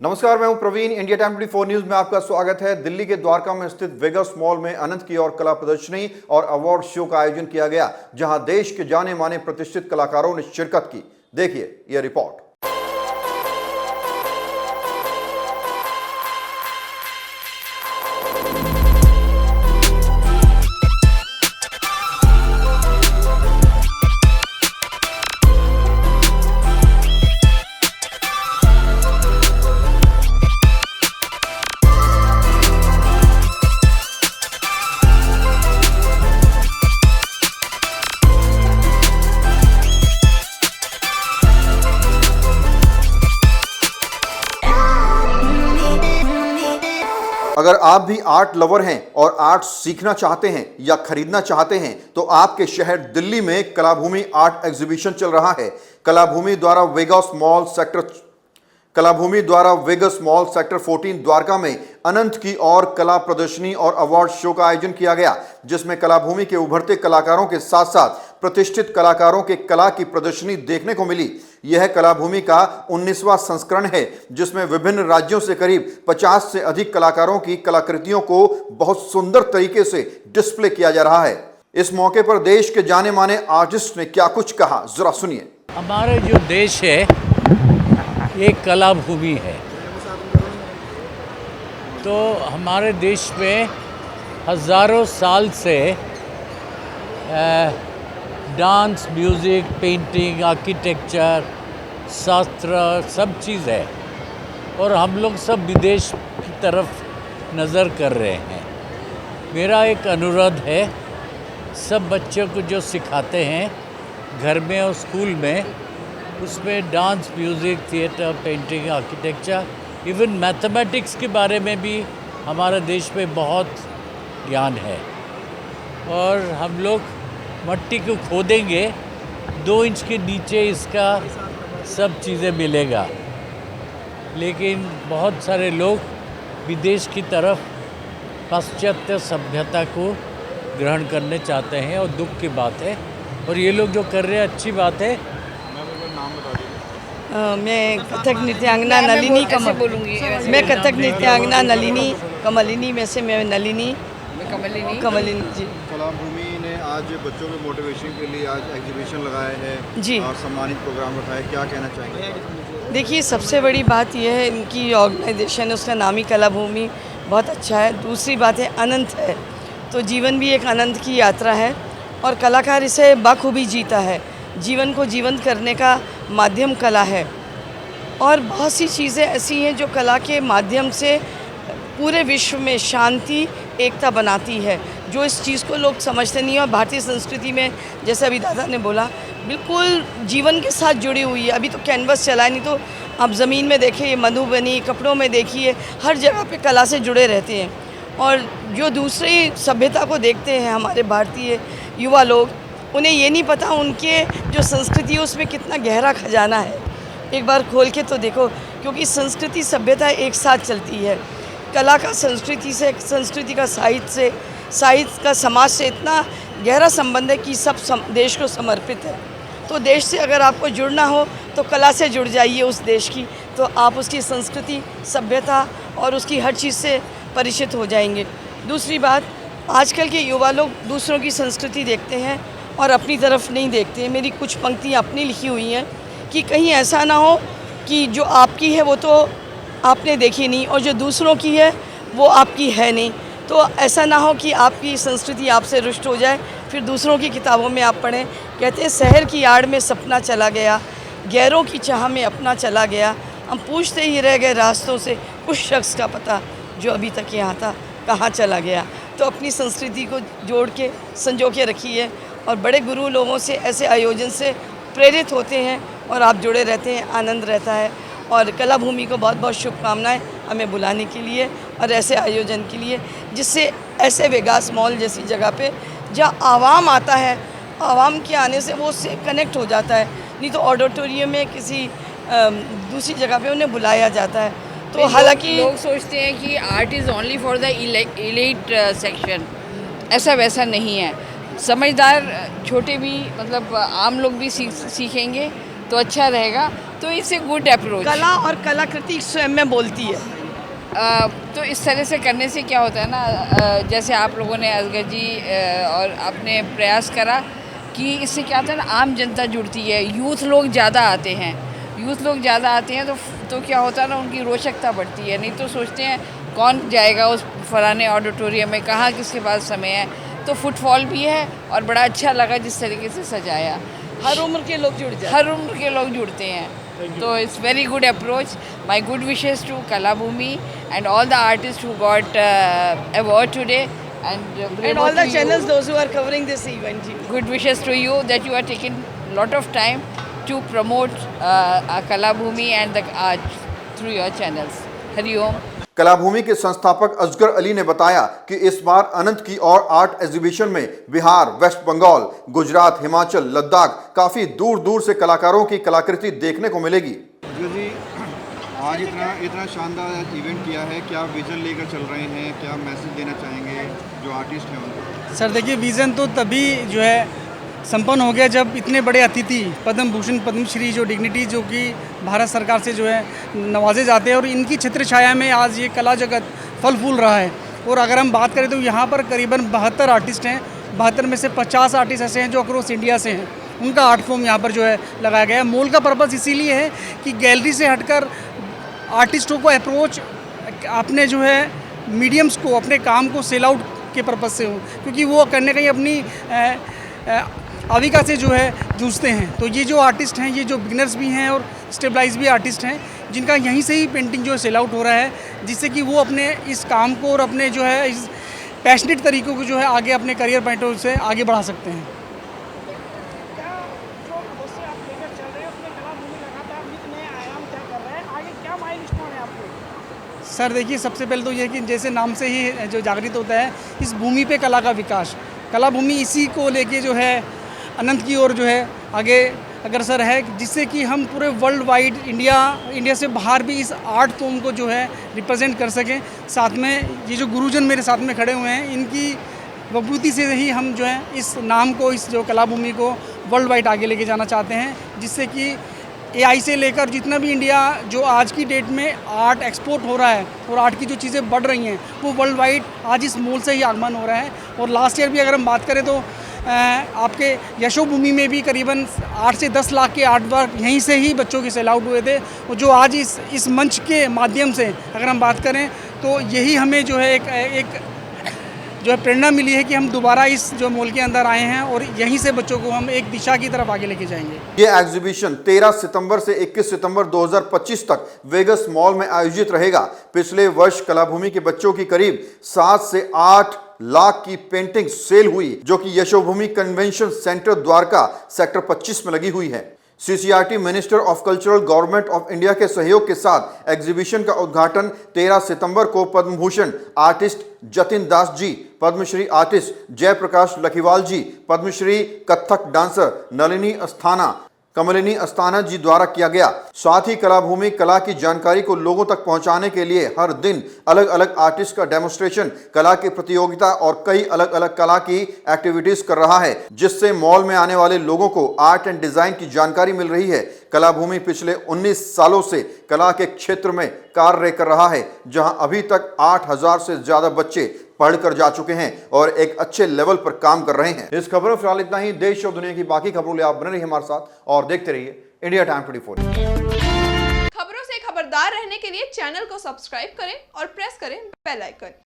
नमस्कार, मैं हूं प्रवीण। इंडिया टाइम 24 न्यूज में आपका स्वागत है। दिल्ली के द्वारका में स्थित वेगस मॉल में अनंत की और कला प्रदर्शनी और अवार्ड शो का आयोजन किया गया, जहां देश के जाने माने प्रतिष्ठित कलाकारों ने शिरकत की। देखिए यह रिपोर्ट। अगर आप भी आर्ट लवर हैं और आर्ट सीखना चाहते हैं या खरीदना चाहते हैं तो आपके शहर दिल्ली में कलाभूमि आर्ट एग्जीबिशन चल रहा है। कलाभूमि द्वारा वेगस मॉल सेक्टर 14 द्वारका में अनंत की और कला प्रदर्शनी और अवार्ड शो का आयोजन किया गया, जिसमें कलाभूमि के उभरते कलाकारों के साथ साथ प्रतिष्ठित कलाकारों के कला की प्रदर्शनी देखने को मिली। यह कलाभूमि का 19वां संस्करण है, जिसमें विभिन्न राज्यों से करीब 50 से अधिक कलाकारों की कलाकृतियों को बहुत सुंदर तरीके से डिस्प्ले किया जा रहा है। इस मौके पर देश के जाने माने आर्टिस्ट ने क्या कुछ कहा, जरा सुनिए। हमारे जो देश है ये कला भूमि है, तो हमारे देश में हज़ारों साल से डांस, म्यूज़िक, पेंटिंग, आर्किटेक्चर, शास्त्र सब चीज़ है और हम लोग सब विदेश की तरफ नज़र कर रहे हैं। मेरा एक अनुरोध है, सब बच्चों को जो सिखाते हैं घर में और स्कूल में, उसमें dance, music, theatre, painting, architecture, even mathematics के बारे में भी हमारे देश में बहुत ज्ञान है। और हम लोग मट्टी को खोदेंगे 2 इंच के नीचे इसका सब चीज़ें मिलेगा, लेकिन बहुत सारे लोग विदेश की तरफ पाश्चात्य सभ्यता को ग्रहण करने चाहते हैं और दुख की बात है। और ये लोग जो कर रहे हैं अच्छी बात है। मैं कथक नृत्यांगना नलिनी मैं कथक नृत्यांगना नलिनी कमलिनी में से मैं नलिनी कमलिनी जी। कलाभूमि ने आज बच्चों के मोटिवेशन के लिए आज एग्जीबिशन लगाया है जी और सम्मानित प्रोग्राम रखा है, क्या कहना चाहेंगे? देखिए, सबसे बड़ी बात यह है, इनकी ऑर्गेनाइजेशन है, उसका नाम ही कलाभूमि बहुत अच्छा है। दूसरी बात है अनंत है, तो जीवन भी एक अनंत की यात्रा है और कलाकार इसे बखूबी जीता है। जीवन को जीवंत करने का माध्यम कला है और बहुत सी चीज़ें ऐसी हैं जो कला के माध्यम से पूरे विश्व में शांति, एकता बनाती है, जो इस चीज़ को लोग समझते नहीं हैं। और भारतीय संस्कृति में, जैसे अभी दादा ने बोला, बिल्कुल जीवन के साथ जुड़ी हुई है। अभी तो कैनवस चला है, नहीं तो आप ज़मीन में देखिए, मधुबनी, कपड़ों में देखिए, हर जगह पे कला से जुड़े रहते हैं। और जो दूसरी सभ्यता को देखते हैं हमारे भारतीय युवा लोग, उन्हें ये नहीं पता उनके जो संस्कृति है उसमें कितना गहरा खजाना है। एक बार खोल के तो देखो, क्योंकि संस्कृति सभ्यता एक साथ चलती है। कला का संस्कृति से, संस्कृति का साहित्य से, साहित्य का समाज से इतना गहरा संबंध है कि सब देश को समर्पित है। तो देश से अगर आपको जुड़ना हो तो कला से जुड़ जाइए उस देश की, तो आप उसकी संस्कृति, सभ्यता और उसकी हर चीज़ से परिचित हो जाएंगे। दूसरी बात, आजकल के युवा लोग दूसरों की संस्कृति देखते हैं और अपनी तरफ नहीं देखते हैं। मेरी कुछ पंक्तियाँ अपनी लिखी हुई हैं कि कहीं ऐसा ना हो कि जो आपकी है वो तो आपने देखी नहीं और जो दूसरों की है वो आपकी है नहीं। तो ऐसा ना हो कि आपकी संस्कृति आपसे रुष्ट हो जाए, फिर दूसरों की किताबों में आप पढ़ें। कहते हैं शहर की आड़ में सपना चला गया, गैरों की चाह में अपना चला गया, हम पूछते ही रह गए रास्तों से उस शख्स का पता जो अभी तक यहाँ था, कहाँ चला गया। तो अपनी संस्कृति को जोड़ के संजो के रखिए और बड़े गुरु लोगों से, ऐसे आयोजन से प्रेरित होते हैं और आप जुड़े रहते हैं, आनंद रहता है। और कलाभूमि को बहुत बहुत शुभकामनाएं हमें बुलाने के लिए और ऐसे आयोजन के लिए, जिससे ऐसे वेगास मॉल जैसी जगह पे जहाँ आवाम आता है, आवाम के आने से वो उससे कनेक्ट हो जाता है। नहीं तो ऑडिटोरियम में किसी दूसरी जगह पे उन्हें बुलाया जाता है। तो हालांकि लोग सोचते हैं कि art is only for the elite section, ऐसा वैसा नहीं है। समझदार छोटे भी, मतलब आम लोग भी सीखेंगे तो अच्छा रहेगा। तो इट्स ए गुड अप्रोच। कला और कलाकृति स्वयं में बोलती है। तो इस तरह से करने से क्या होता है ना, जैसे आप लोगों ने असगर जी और आपने प्रयास करा कि इससे क्या होता है ना, आम जनता जुड़ती है, यूथ लोग ज़्यादा आते हैं। यूथ लोग ज़्यादा आते हैं तो क्या होता है ना, उनकी रोचकता बढ़ती है। नहीं तो सोचते हैं कौन जाएगा उस फलाने ऑडिटोरियम में, कहाँ किसके पास समय है। तो फुटफॉल भी है और बड़ा अच्छा लगा जिस तरीके से सजाया। हर उम्र के लोग जुड़ जाते हर उम्र के लोग जुड़ते हैं। तो it's very good approach. My good wishes to Kalabhumi and all the artist who got award today and all the channels those who are covering this event. Good wishes to you that you are taking lot of time to promote Kalabhumi and the art through your channels. Hari Om. कलाभूमि के संस्थापक असगर अली ने बताया कि इस बार अनंत की और art exhibition में Bihar, waste Bengal, Gujarat, Himachal, Ladakh काफी दूर दूर से कलाकारों की कलाकृति देखने को मिलेगी। जी, आज इतना शानदार इवेंट किया है, क्या विजन लेकर चल रहे हैं, क्या मैसेज देना चाहेंगे जो आर्टिस्ट हैं उनको? सर देखिए, विज़न तो तभी जो है संपन्न हो गया जब इतने बड़े अतिथि पद्म भूषण पद्मश्री जो डिग्निटी जो कि भारत सरकार से जो है नवाजे जाते हैं, और इनकी छत्र छाया में आज ये कला जगत फल फूल रहा है। और अगर हम बात करें तो यहाँ पर करीबन 72 आर्टिस्ट हैं। 72 में से 50 आर्टिस्ट ऐसे हैं जो अक्रॉस इंडिया से हैं। उनका आर्ट फॉर्म यहाँ पर जो है लगाया गया है। मॉल का पर्पज़ इसीलिए है कि गैलरी से हटकर आर्टिस्टों को अप्रोच अपने जो है मीडियम्स को, अपने काम को सेल आउट के पर्पज़ से हो, क्योंकि वो कहीं कहीं अपनी आविका से जो है जूझते हैं। तो ये जो आर्टिस्ट हैं, ये जो बिगनर्स भी हैं और स्टेबलाइज भी आर्टिस्ट हैं, जिनका यहीं से ही पेंटिंग जो है सेल आउट हो रहा है, जिससे कि वो अपने इस काम को और अपने जो है इस पैशनेट तरीक़ों को जो है आगे अपने करियर पॉइंट ऑफ से आगे बढ़ा सकते हैं। सर देखिए, सबसे पहले तो ये कि जैसे नाम से ही जो जागृत होता है, इस भूमि पे कला का विकास, कला भूमि इसी को लेके जो है अनंत की ओर जो है आगे अग्रसर है, जिससे कि हम पूरे वर्ल्ड वाइड इंडिया से बाहर भी इस आर्ट फॉर्म को जो है रिप्रेजेंट कर सकें। साथ में ये जो गुरुजन मेरे साथ में खड़े हुए हैं, इनकी बबूती से ही हम जो है इस नाम को, इस जो कला भूमि को वर्ल्ड वाइड आगे लेके जाना चाहते हैं, जिससे कि AI से लेकर जितना भी इंडिया जो आज की डेट में आर्ट एक्सपोर्ट हो रहा है और आर्ट की जो चीज़ें बढ़ रही हैं, वो वर्ल्ड वाइड आज इस मॉल से ही आगमन हो रहा है। और लास्ट ईयर भी अगर हम बात करें तो आपके यशोभूमि में भी करीबन 8 से 10 लाख के आर्ट वर्क यहीं से ही बच्चों के सेल आउट हुए थे। और जो आज इस मंच के माध्यम से अगर हम बात करें तो यही हमें जो है एक जो है प्रेरणा मिली है कि हम दोबारा इस जो मॉल के अंदर आए हैं और यहीं से बच्चों को हम एक दिशा की तरफ आगे लेके जाएंगे। ये एग्जीबिशन 13 सितंबर से 21 सितंबर 2025 तक वेगस मॉल में आयोजित रहेगा। पिछले वर्ष कलाभूमि के बच्चों की करीब 7 से 8 लाख की पेंटिंग सेल हुई, जो कि Yashobhoomi convention centre Dwarka sector 25 में लगी हुई है। CCRT minister of cultural government of India के सहयोग के साथ एग्जीबिशन का उद्घाटन 13 सितंबर को पद्म भूषण आर्टिस्ट जतिन दास जी, पद्मश्री आर्टिस्ट जयप्रकाश लखीवाल जी, पद्मश्री कथक डांसर नलिनी अस्थाना कमलिनी अस्थाना जी द्वारा किया गया। साथ ही कलाभूमि कला की जानकारी को लोगों तक पहुंचाने के लिए हर दिन अलग अलग आर्टिस्ट का डेमोन्स्ट्रेशन, कला की प्रतियोगिता और कई अलग अलग कला की एक्टिविटीज कर रहा है, जिससे मॉल में आने वाले लोगों को आर्ट एंड डिजाइन की जानकारी मिल रही है। कलाभूमि पिछले 19 सालों से कला के क्षेत्र में कार्य कर रहा है, जहां अभी तक 8000 से ज्यादा बच्चे पढ़कर जा चुके हैं और एक अच्छे लेवल पर काम कर रहे हैं। इस खबर में फिलहाल इतना ही। देश और दुनिया की बाकी खबरों के लिए आप बने रहिए हमारे साथ और देखते रहिए इंडिया टाइम 24। खबरों से खबरदार रहने के लिए चैनल को सब्सक्राइब करें और प्रेस करें बेल आइकन।